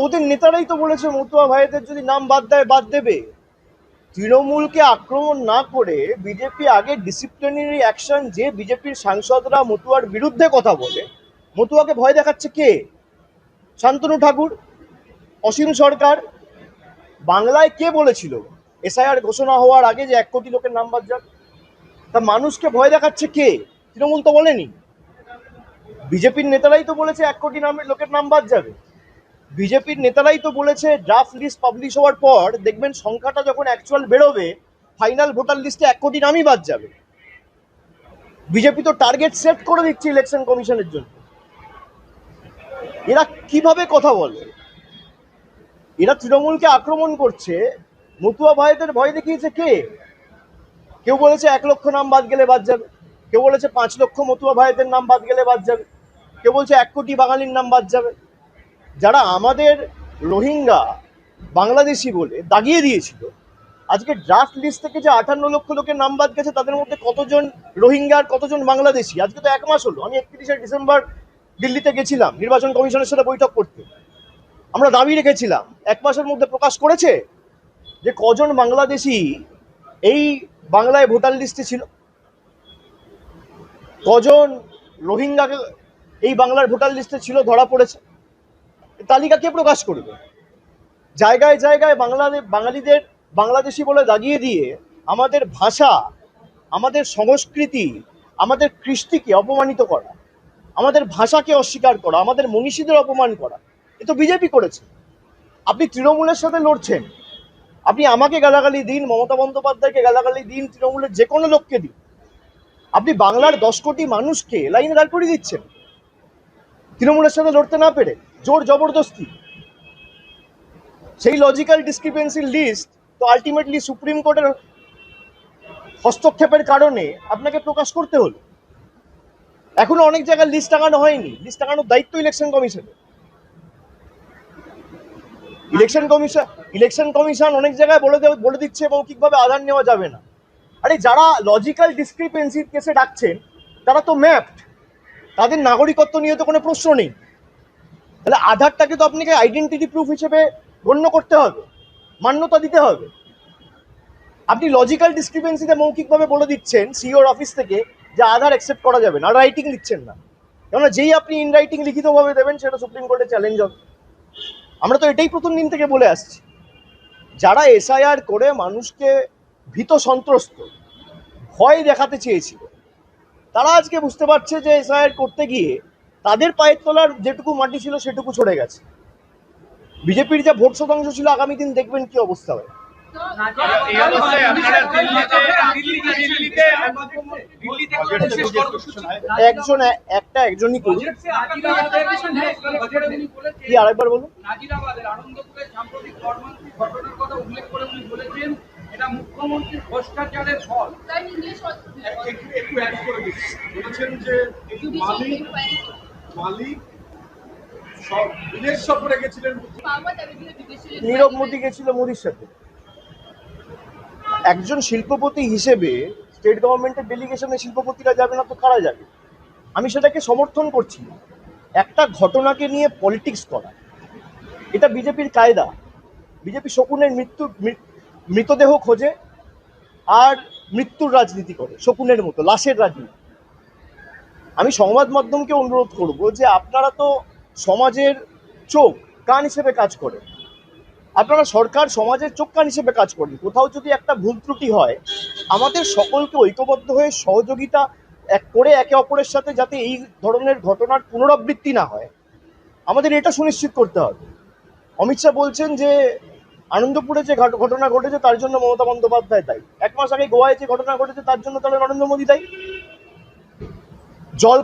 ওদের নেতারাই তো বলেছে মতুয়া ভাইদের যদি নাম বাদ দেয় বাদ দেবে। তৃণমূলকে আক্রমণ না করে বিজেপি আগে ডিসিপ্লিনারি অ্যাকশন, যে বিজেপির সাংসদরা মতুয়ার বিরুদ্ধে কথা বলে মতুয়াকে ভয় দেখাচ্ছে কে? শান্তনু ঠাকুর, অসীম সরকার। বাংলায় কে বলেছিল এসআইআর ঘোষণা হওয়ার আগে যে 1 কোটি লোকের নাম বাদ যাবে? তা মানুষকে ভয় দেখাচ্ছে কে? তৃণমূল তো বলেনি। বিজেপির নেতারাই তো বলেছে 1 কোটি লোকের নাম বাদ যাবে। বিজেপির নেতারাই তো বলেছে ড্রাফট লিস্ট পাবলিশ হওয়ার পর দেখবেন সংখ্যাটা যখন অ্যাকচুয়াল বেরোবে ফাইনাল ভোটার লিস্টে 1 কোটি নামই বাদ যাবে। বিজেপি তো টার্গেট সেট করে দিচ্ছে ইলেকশন কমিশনের জন্য। এরা কিভাবে কথা বলে? এরা তৃণমূলকে আক্রমণ করছে, মতুয়া ভাইদের ভয় দেখিয়েছে কে? কেউ বলেছে 1 লক্ষ নাম বাদ গেলে বাদ যাবে, কেউ বলেছে 5 লক্ষ মতুয়া ভাইদের নাম বাদ গেলে বাদ যাবে, কেউ বলছে 1 কোটি বাঙালির নাম বাদ যাবে। যারা আমাদের রোহিঙ্গা বাংলাদেশি বলে দাগিয়ে দিয়েছিল, আজকে ড্রাফট লিস্ট থেকে যে 58 লক্ষ লোকের নাম বাদ গেছে তাদের মধ্যে কতজন রোহিঙ্গা আর কতজন বাংলাদেশি? আজকে তো 1 মাস হলো। আমি 31শে ডিসেম্বর দিল্লিতে গেছিলাম নির্বাচন কমিশনের সাথে বৈঠক করতে। আমরা দাবি রেখেছিলাম 1 মাসের মধ্যে প্রকাশ করেছে যে কজন বাংলাদেশি এই বাংলায় ভোটার লিস্টে ছিল, কজন রোহিঙ্গা এই বাংলার ভোটার লিস্টে ছিল ধরা পড়েছে। তালিকা কে প্রকাশ করবে? জায়গায় জায়গায় বাঙালিদের বাংলাদেশি বলে দাগিয়ে দিয়ে আমাদের ভাষা, আমাদের সংস্কৃতি, আমাদের কৃষ্টিকে অপমানিত করা, আমাদের ভাষাকে অস্বীকার করা, আমাদের মনীষীদের অপমান করা, এ তো বিজেপি করেছে। আপনি তৃণমূলের সাথে লড়ছেন, আপনি আমাকে গালাগালি দিন, মমতা বন্দ্যোপাধ্যায়কে গালাগালি দিন, তৃণমূলের যে কোনো লোককে দিন, আপনি বাংলার 10 কোটি মানুষকে লাইনে দাঁড় করিয়ে দিচ্ছেন তৃণমূলের সাথে লড়তে না পেরে, জোর জবরদস্তি। সেই লজিক্যাল ডিসক্রিপেন্সির লিস্ট তো আলটিমেটলি সুপ্রিম কোর্টের হস্তক্ষেপের কারণে আপনাকে প্রকাশ করতে হলো। এখনো অনেক জায়গায় লিস্ট টাঙানো হয়নি, লিস্ট টাঙানোর দায়িত্ব ইলেকশন কমিশনের। ইলেকশন কমিশন অনেক জায়গায় বলে দিচ্ছে মৌখিকভাবে আধার নেওয়া যাবে না। আরে যারা লজিক্যাল ডিসক্রিপেন্সির কেসে ডাকছেন তারা তো ম্যাপড, তাদের নাগরিকত্ব নিয়ে তো কোনো প্রশ্ন নেই। তাহলে আধারটাকে তো আপনাকে আইডেন্টিটি প্রুফ হিসেবে গণ্য করতে হবে, মান্যতা দিতে হবে। আপনি লজিক্যাল ডিসক্রিপেন্সিতে মৌখিকভাবে বলে দিচ্ছেন সিওর অফিস থেকে যে আধার অ্যাকসেপ্ট করা যাবে না, রাইটিং দিচ্ছেন না। কেননা যেই আপনি ইন রাইটিং লিখিতভাবে দেবেন সেটা সুপ্রিম কোর্টে চ্যালেঞ্জ হবে। আমরা তো এটাই প্রথম দিন থেকে বলে আসছি। যারা এসআইআর করে মানুষকে ভীত সন্ত্রস্ত ভয় দেখাতে চেয়েছিল, তারা আজকে বুঝতে পারছে যে এসআইআর করতে গিয়ে তাদের পায়ের তলার যেটুকু মাটি ছিল সেটুকু ছড়ে গেছে। বিজেপির যা ভোট শতাংশ ছিল আগামী দিন দেখবেন কি অবস্থা হয়। একজনই করুন। কি আরেকবার বলুন। এটা মুখ্যমন্ত্রীর ভ্রষ্টাচারের ফল। বলেছেন যে মালিক সব বিদেশ সফরে গেছিলেন, নীরব মোদী গেছিল মোদীর সাথে। একজন শিল্পপতি হিসেবে স্টেট গভর্নমেন্টের ডেলিগেশনে শিল্পপতিরা যাবে না তো কারা যাবে? আমি সেটাকে সমর্থন করছি। একটা ঘটনাকে নিয়ে পলিটিক্স করা এটা বিজেপির কায়দা। বিজেপি শকুনের মৃতদেহ খোঁজে আর মৃত্যুর রাজনীতি করে, শকুনের মতো লাশের রাজনীতি। আমি সংবাদ মাধ্যমকে অনুরোধ করব যে আপনারা তো সমাজের চোখ কান হিসেবে কাজ করেন, আপনারা সরকার সমাজের চোখ কান হিসেবে কাজ করেন। কোথাও যদি একটা ভুল ত্রুটি হয় আমাদের সকলকে ঐক্যবদ্ধ হয়ে সহযোগিতা করে একে অপরের সাথে যাতে এই ধরনের ঘটনার পুনরাবৃত্তি না হয় আমাদের এটা সুনিশ্চিত করতে হবে। অমিত শাহ বলছেন যে আনন্দপুরে যে ঘটনা ঘটেছে তার জন্য মমতা বন্দ্যোপাধ্যায় দায়ী। 1 মাস আগে গোয়ায় যে ঘটনা ঘটেছে তার জন্য তাহলে নরেন্দ্র মোদী দায়ী।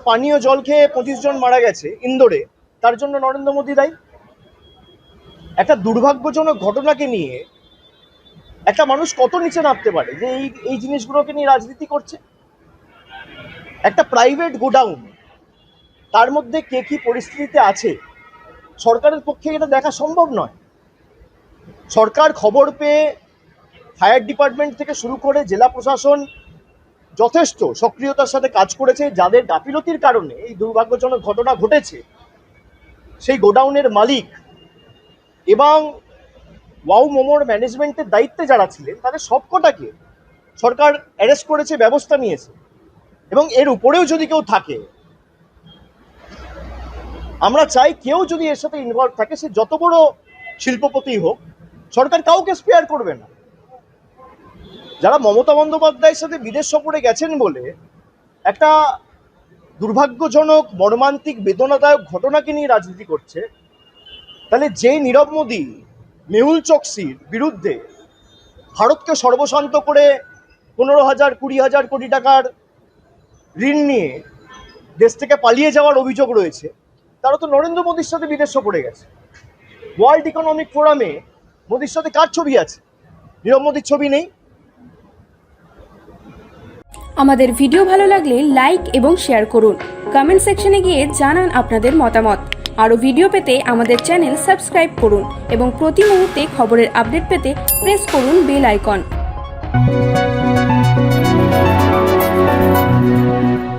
পানীয় জল খেয়ে 25 জন মারা গেছে ইন্দোরে, তার জন্য নরেন্দ্র মোদী দায়ী। একটা দুর্ভাগ্যজনক ঘটনাকে নিয়ে একটা মানুষ কত নিচে নামতে পারে যে এই জিনিসগুলোকে নিয়ে রাজনীতি করছে। একটা প্রাইভেট গোডাউন, তার মধ্যে কে কি পরিস্থিতিতে আছে সরকারের পক্ষে এটা দেখা সম্ভব নয়। সরকার খবর পেয়ে ফায়ার ডিপার্টমেন্ট থেকে শুরু করে জেলা প্রশাসন যথেষ্ট সক্রিয়তার সাথে কাজ করেছে। যাদের গাফিলতির কারণে এই দুর্ভাগ্যজনক ঘটনা ঘটেছে সেই গোডাউনের মালিক এবং ওয়াও মোমোর ম্যানেজমেন্টের দায়িত্বে যারা ছিলেন তাদের সবকটাকে সরকার অ্যারেস্ট করেছে, ব্যবস্থা নিয়েছে। এবং এর উপরেও যদি কেউ থাকে, আমরা চাই কেউ যদি এর সাথে ইনভলভ থাকে, সে যত বড় শিল্পপতি হোক, সরকার কাউকে স্পেয়ার করবে না। যারা মমতা বন্দ্যোপাধ্যায়ের সাথে বিদেশ সফরে গেছেন বলে একটা দুর্ভাগ্যজনক, মর্মান্তিক, বেদনাদায়ক ঘটনাকে নিয়ে রাজনীতি করছে, তাহলে যে নীরব মোদী মেহুল চোকসির বিরুদ্ধে ভারতকে সর্বশান্ত করে 15,000 20,000 কোটি টাকার ঋণ নিয়ে দেশ থেকে পালিয়ে যাওয়ার অভিযোগ রয়েছে, তারা তো নরেন্দ্র মোদীর সাথে বিদেশ সফরে গেছে। ওয়ার্ল্ড ইকোনমিক ফোরামে মোদীর সাথে কার ছবি আছে? নীরব মোদীর ছবি নেই। আমাদের ভিডিও ভালো লাগলে লাইক এবং শেয়ার করুন। কমেন্ট সেকশনে গিয়ে জানান আপনাদের মতামত। আরও ভিডিও পেতে আমাদের চ্যানেল সাবস্ক্রাইব করুন এবং প্রতি মুহূর্তে খবরের আপডেট পেতে প্রেস করুন বেল আইকন।